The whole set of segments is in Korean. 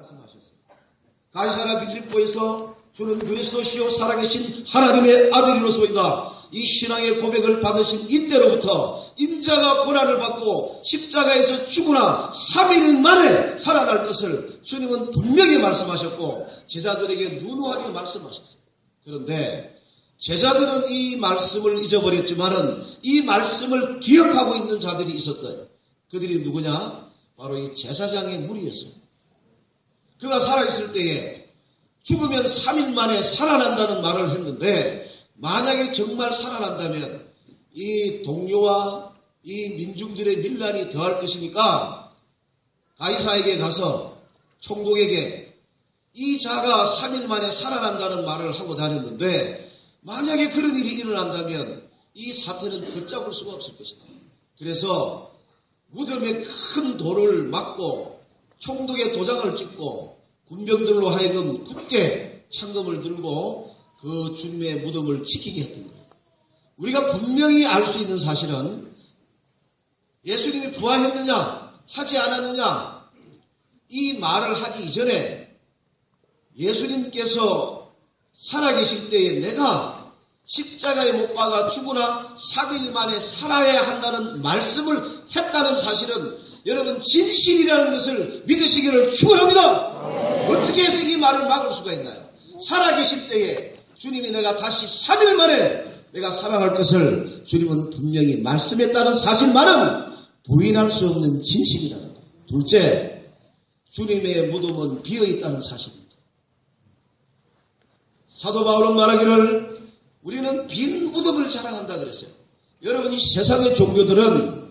말씀하셨습니다. 가이사랴 빌립보에서 주는 그리스도시요 살아계신 하나님의 아들이로소이다. 이 신앙의 고백을 받으신 이때로부터 인자가 고난을 받고 십자가에서 죽으나 3일 만에 살아날 것을 주님은 분명히 말씀하셨고 제자들에게 누누하게 말씀하셨어요. 그런데 제자들은 이 말씀을 잊어버렸지만은 이 말씀을 기억하고 있는 자들이 있었어요. 그들이 누구냐? 바로 이 제사장의 무리였어요. 그가 살아있을 때에 죽으면 3일 만에 살아난다는 말을 했는데 만약에 정말 살아난다면 이 동료와 이 민중들의 밀란이 더할 것이니까 가이사에게 가서 총독에게 이 자가 3일 만에 살아난다는 말을 하고 다녔는데 만약에 그런 일이 일어난다면 이 사태는 걷잡을 수가 없을 것이다. 그래서 무덤에 큰 돌을 막고 총독의 도장을 찍고 군병들로 하여금 굳게 창검을 들고 그 주님의 무덤을 지키게 했던 거예요. 우리가 분명히 알 수 있는 사실은 예수님이 부활했느냐 하지 않았느냐 이 말을 하기 이전에 예수님께서 살아계실 때에 내가 십자가에 못 박아 죽으나 3일 만에 살아야 한다는 말씀을 했다는 사실은 여러분 진실이라는 것을 믿으시기를 축원합니다. 어떻게 해서 이 말을 막을 수가 있나요? 살아계실 때에 주님이 내가 다시 3일 만에 내가 살아날 것을 주님은 분명히 말씀했다는 사실만은 부인할 수 없는 진실이라는 거예요. 둘째, 주님의 무덤은 비어있다는 사실입니다. 사도 바울은 말하기를 우리는 빈 무덤을 자랑한다 그랬어요. 여러분 이 세상의 종교들은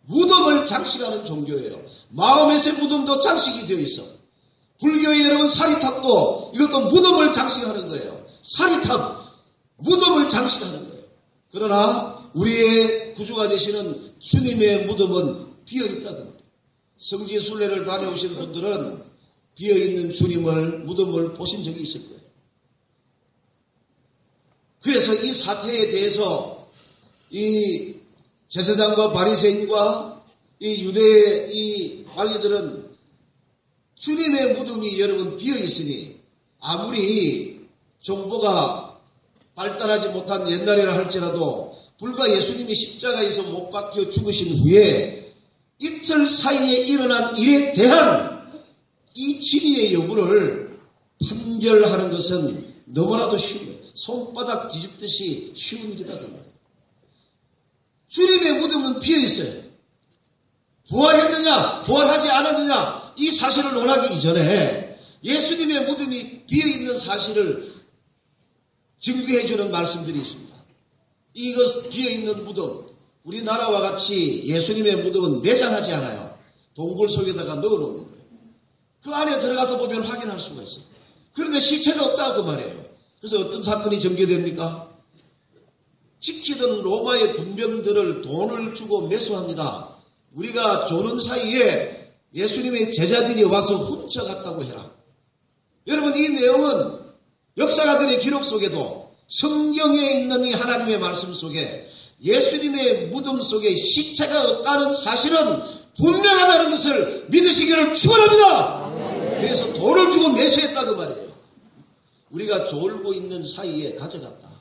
무덤을 장식하는 종교예요. 마음에서의 무덤도 장식이 되어 있어. 불교의 여러분 사리탑도 이것도 무덤을 장식하는 거예요. 사리탑, 무덤을 장식하는 거예요. 그러나 우리의 구주가 되시는 주님의 무덤은 비어있다는 거예요. 성지순례를 다녀오신 분들은 비어있는 주님을 무덤을 보신 적이 있을 거예요. 그래서 이 사태에 대해서 이 제사장과 바리새인과 이 유대의 이 관리들은 주님의 무덤이 여러분 비어있으니 아무리 정보가 발달하지 못한 옛날이라 할지라도 불과 예수님이 십자가에서 못 박혀 죽으신 후에 이틀 사이에 일어난 일에 대한 이 진위의 여부를 판결하는 것은 너무나도 쉬워요. 손바닥 뒤집듯이 쉬운 일이다 그 말이에요. 주님의 무덤은 비어있어요. 부활했느냐 부활하지 않았느냐 이 사실을 논하기 이전에 예수님의 무덤이 비어있는 사실을 증거해주는 말씀들이 있습니다. 이것 비어있는 무덤 우리나라와 같이 예수님의 무덤은 매장하지 않아요. 동굴 속에다가 넣어놓는 거예요. 그 안에 들어가서 보면 확인할 수가 있어요. 그런데 시체가 없다 그 말이에요. 그래서 어떤 사건이 전개됩니까? 지키던 로마의 군병들을 돈을 주고 매수합니다. 우리가 조는 사이에 예수님의 제자들이 와서 훔쳐갔다고 해라. 여러분 이 내용은 역사가들의 기록 속에도 성경에 있는 이 하나님의 말씀 속에 예수님의 무덤 속에 시체가 없다는 사실은 분명하다는 것을 믿으시기를 축원합니다. 그래서 돈을 주고 매수했다 그 말이에요. 우리가 졸고 있는 사이에 가져갔다.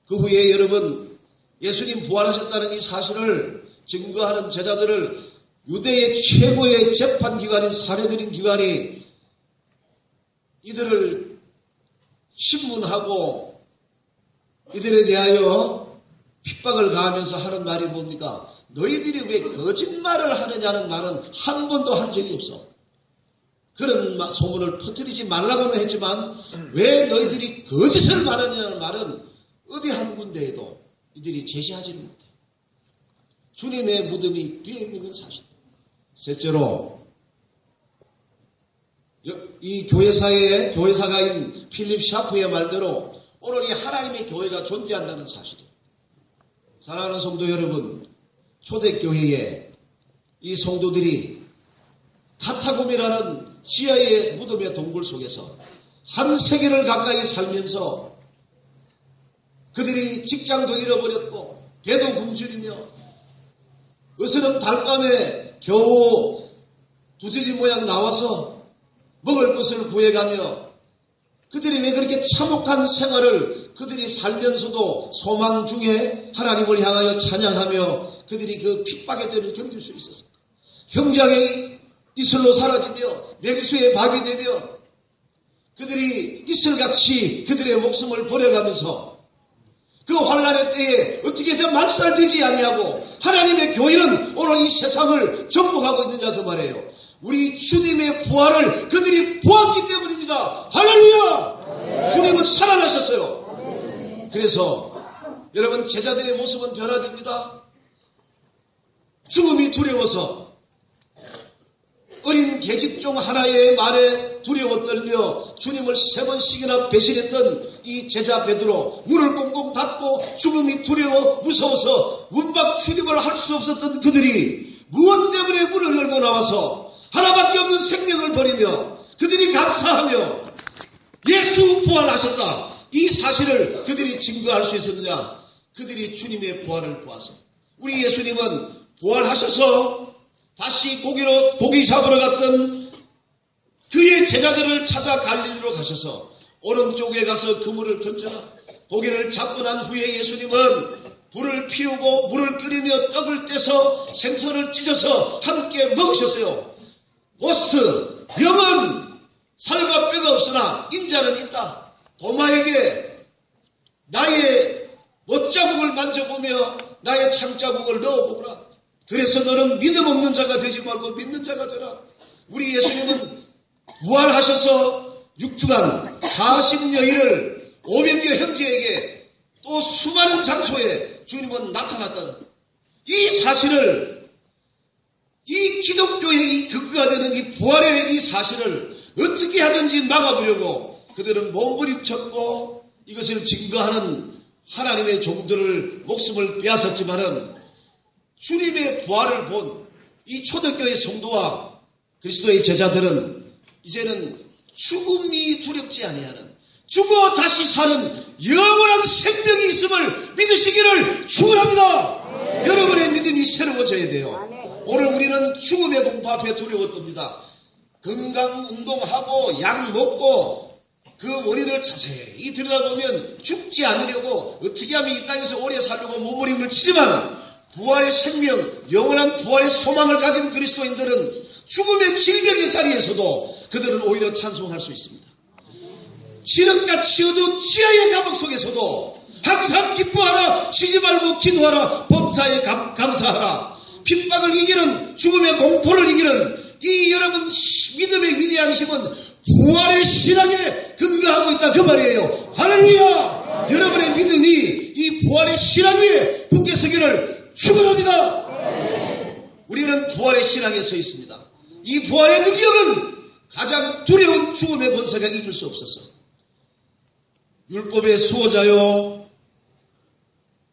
그 후에 여러분 예수님 부활하셨다는 이 사실을 증거하는 제자들을 유대의 최고의 재판기관인 사내들인 기관이 이들을 신문하고 이들에 대하여 핍박을 가하면서 하는 말이 뭡니까? 너희들이 왜 거짓말을 하느냐는 말은 한 번도 한 적이 없어. 그런 소문을 퍼뜨리지 말라고는 했지만 왜 너희들이 거짓을 말하느냐는 말은 어디 한 군데에도 이들이 제시하지는 못해. 주님의 무덤이 비어있는 건 사실. 셋째로 이 교회사가인 필립 샤프의 말대로 오늘 이 하나님의 교회가 존재한다는 사실이에요. 사랑하는 성도 여러분, 초대교회에 이 성도들이 카타콤이라는 지하의 무덤의 동굴 속에서 한 세계를 가까이 살면서 그들이 직장도 잃어버렸고 배도 굶주리며 어스름 달밤에 겨우 두더지 모양 나와서 먹을 것을 구해가며 그들이 왜 그렇게 참혹한 생활을 그들이 살면서도 소망 중에 하나님을 향하여 찬양하며 그들이 그 핍박의 때를 견딜 수 있었습니까? 형장의 이슬로 사라지며 맥수의 밥이 되며 그들이 이슬같이 그들의 목숨을 버려가면서 그 환난의 때에 어떻게 해서 말살되지 아니하고 하나님의 교회는 오늘 이 세상을 정복하고 있느냐 그 말이에요. 우리 주님의 부활을 그들이 보았기 때문입니다. 할렐루야! 주님은 살아나셨어요. 그래서 여러분 제자들의 모습은 변화됩니다. 죽음이 두려워서 어린 계집종 하나의 말에 두려워 떨며 주님을 3번씩이나 배신했던 이 제자 베드로, 문을 꽁꽁 닫고 죽음이 두려워 무서워서 문밖 출입을 할 수 없었던 그들이 무엇 때문에 문을 열고 나와서 하나밖에 없는 생명을 버리며 그들이 감사하며 예수 부활하셨다, 이 사실을 그들이 증거할 수 있었느냐? 그들이 주님의 부활을 보아서. 우리 예수님은 부활하셔서 다시 고기 잡으러 갔던 그의 제자들을 찾아 갈릴리로 가셔서 오른쪽에 가서 그물을 던져라. 고기를 잡고 난 후에 예수님은 불을 피우고 물을 끓이며 떡을 떼서 생선을 찢어서 함께 먹으셨어요. 오스트, 영은 살과 뼈가 없으나 인자는 있다. 도마에게 나의 못자국을 만져보며 나의 창자국을 넣어보거라. 그래서 너는 믿음 없는 자가 되지 말고 믿는 자가 되라. 우리 예수님은 부활하셔서 6주간 40여일을 500여 형제에게 또 수많은 장소에 주님은 나타났다는 이 사실을, 이 기독교의 이 근거가 되는 이 부활의 이 사실을 어떻게 하든지 막아보려고 그들은 몸부림쳤고 이것을 증거하는 하나님의 종들을 목숨을 빼앗았지만은 주님의 부활을 본 이 초대교회 성도와 그리스도의 제자들은 이제는 죽음이 두렵지 아니하는, 죽어 다시 사는 영원한 생명이 있음을 믿으시기를 축원합니다. 여러분의 믿음이 새로워져야 돼요. 오늘 우리는 죽음의 공포 앞에 두려워 떱니다. 건강 운동하고 약 먹고 그 원인을 자세히 들여다보면 죽지 않으려고 어떻게 하면 이 땅에서 오래 살려고 몸부림을 치지만 부활의 생명, 영원한 부활의 소망을 가진 그리스도인들은 죽음의 질병의 자리에서도 그들은 오히려 찬송할 수 있습니다. 지륵같이 어두운 지하의 감옥 속에서도 항상 기뻐하라, 쉬지 말고 기도하라, 범사에 감사하라. 핍박을 이기는, 죽음의 공포를 이기는 이 여러분 믿음의 위대한 힘은 부활의 신앙에 근거하고 있다 그 말이에요. 할렐루야! 여러분의 믿음이 이 부활의 신앙 위에 굳게 서기를 축원합니다. 우리는 부활의 신앙에 서 있습니다. 이 부활의 능력은 가장 두려운 죽음의 권세가 이길 수 없었어. 율법의 수호자요,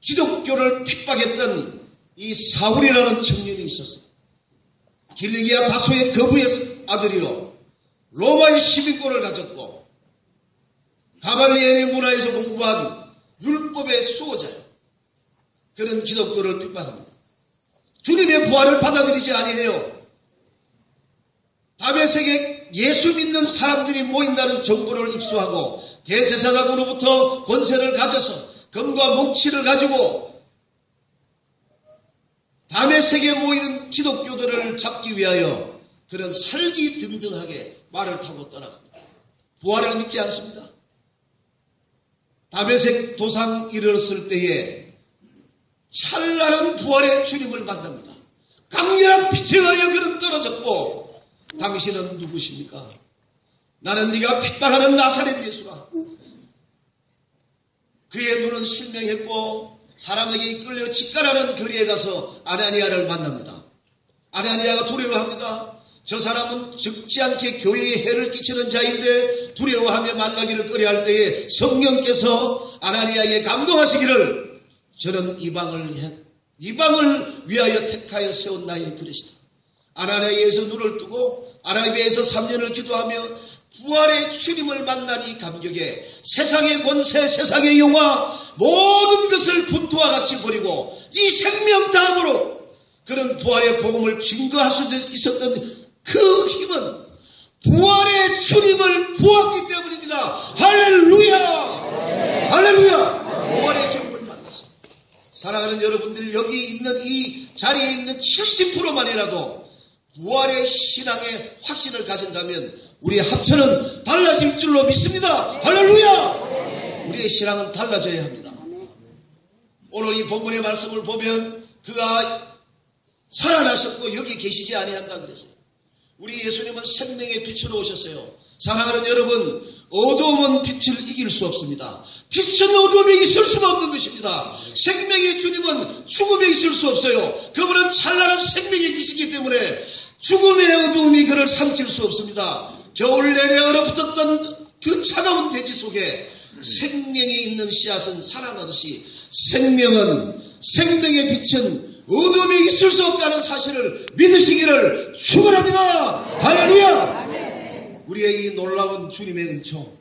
기독교를 핍박했던 이 사울이라는 청년이 있었어. 길리기아 다소의 거부의 아들이요, 로마의 시민권을 가졌고 가발리엘의 문화에서 공부한 율법의 수호자요. 그런 기독교를 핍박합니다. 주님의 부활을 받아들이지 아니해요. 다메섹에 예수 믿는 사람들이 모인다는 정보를 입수하고 대제사장으로부터 권세를 가져서 검과 몽치를 가지고 다메섹에 모이는 기독교들을 잡기 위하여 그런 살기등등하게 말을 타고 떠나갑니다. 부활을 믿지 않습니다. 다메섹 도상 이르렀을 때에 찬란한 부활의 주님을 만납니다. 강렬한 빛에 의하여 그는 떨어졌고, 당신은 누구십니까? 나는 네가 핍박하는 나사렛 예수라. 그의 눈은 실명했고 사람에게 이끌려 직관하는 거리에 가서 아나니아를 만납니다. 아나니아가 두려워합니다. 저 사람은 적지 않게 교회에 해를 끼치는 자인데 두려워하며 만나기를 꺼려할 때에 성령께서 아나니아에게 감동하시기를, 저는 이방을 위하여 택하여 세운 나의 그릇이다. 아나니아에서 눈을 뜨고 아라비아에서 3년을 기도하며 부활의 주님을 만난 이 감격에 세상의 권세, 세상의 영화, 모든 것을 분투와 같이 버리고 이 생명 다음으로 그런 부활의 복음을 증거할 수 있었던 그 힘은 부활의 주님을 보았기 때문입니다. 할렐루야! 할렐루야! 부활의 주님을 만났어. 사랑하는 여러분들, 여기 있는 이 자리에 있는 70%만이라도 부활의 신앙의 확신을 가진다면 우리의 합천은 달라질 줄로 믿습니다. 할렐루야! 우리의 신앙은 달라져야 합니다. 오늘 이 본문의 말씀을 보면 그가 살아나셨고 여기 계시지 아니한다 그랬어요. 우리 예수님은 생명의 빛으로 오셨어요. 사랑하는 여러분, 어두움은 빛을 이길 수 없습니다. 빛은 어두움에 있을 수가 없는 것입니다. 생명의 주님은 죽음에 있을 수 없어요. 그분은 찬란한 생명의 빛이기 때문에 죽음의 어두움이 그를 삼킬 수 없습니다. 겨울 내내 얼어붙었던 그 차가운 대지 속에 생명이 있는 씨앗은 살아나듯이 생명의 빛은 어둠이 있을 수 없다는 사실을 믿으시기를 축원합니다. 할렐루야! 우리의 이 놀라운 주님의 은총,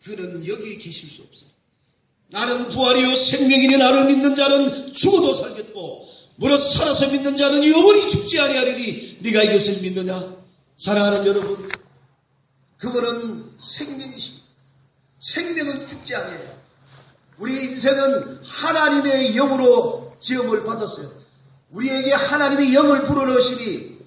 그는 여기 계실 수 없어요. 나는 부활이요 생명이니 나를 믿는 자는 죽어도 살겠고 무릇 살아서 믿는 자는 영원히 죽지 아니하리니 네가 이것을 믿느냐? 사랑하는 여러분, 그분은 생명이십니다. 생명은 죽지 아니해요. 우리 인생은 하나님의 영으로 지음을 받았어요. 우리에게 하나님의 영을 불어넣으시니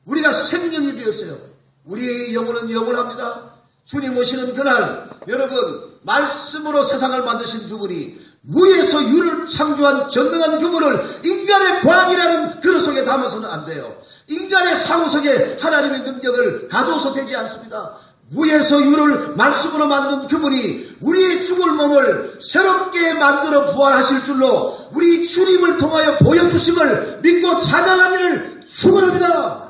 우리가 생명이 되었어요. 우리의 영혼은 영원합니다. 주님 오시는 그날, 여러분, 말씀으로 세상을 만드신 그분이 무에서 유를 창조한 전능한 그분을 인간의 과학이라는 그릇 속에 담아서는 안 돼요. 인간의 상호 속에 하나님의 능력을 가둬서 되지 않습니다. 무에서 유를 말씀으로 만든 그분이 우리의 죽을 몸을 새롭게 만들어 부활하실 줄로 우리 주님을 통하여 보여주심을 믿고 찬양하기를 축원합니다.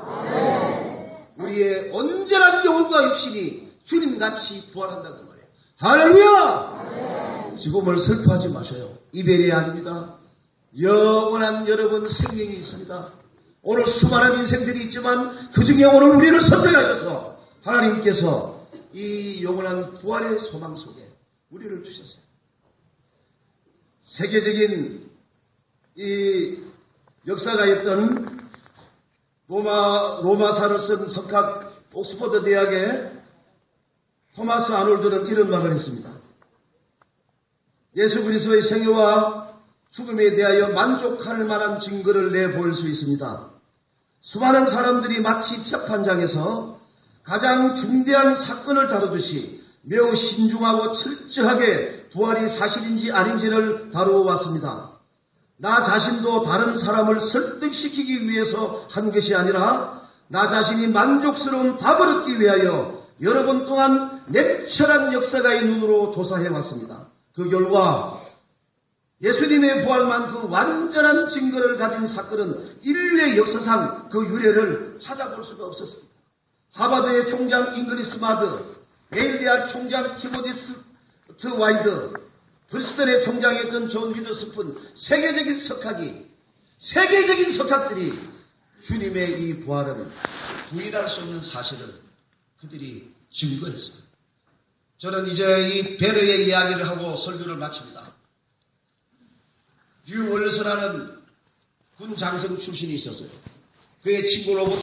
우리의 온전한 영혼과 육신이 주님같이 부활한다는 말이에요. 할렐루야! 죽음을 슬퍼하지 마셔요. 이별이 아닙니다. 영원한 여러분 생명이 있습니다. 오늘 수많은 인생들이 있지만 그 중에 오늘 우리를 선택하셔서 하나님께서 이 영원한 부활의 소망 속에 우리를 두셨어요. 세계적인 이 역사가 있던 로마사를 쓴 석학 옥스퍼드 대학의 토마스 아놀드는 이런 말을 했습니다. 예수 그리스도의 생애와 죽음에 대하여 만족할 만한 증거를 내보일 수 있습니다. 수많은 사람들이 마치 재판장에서 가장 중대한 사건을 다루듯이 매우 신중하고 철저하게 부활이 사실인지 아닌지를 다루어 왔습니다. 나 자신도 다른 사람을 설득시키기 위해서 한 것이 아니라 나 자신이 만족스러운 답을 얻기 위하여 여러 번 동안 냉철한 역사가의 눈으로 조사해 왔습니다. 그 결과 예수님의 부활만큼 완전한 증거를 가진 사건은 인류의 역사상 그 유래를 찾아볼 수가 없었습니다. 하버드의 총장 잉그리스 마드, 예일대학 총장 티모디스 와이드, 브리스턴의 총장이었던 존 위더스푼, 세계적인 석학들이 주님의 이 부활은 부인할 수 없는 사실을 그들이 증거했어요. 저는 이제 이 베르의 이야기를 하고 설교를 마칩니다. 뷰 월슨이라는 군 장성 출신이 있었어요. 그의 친구로부터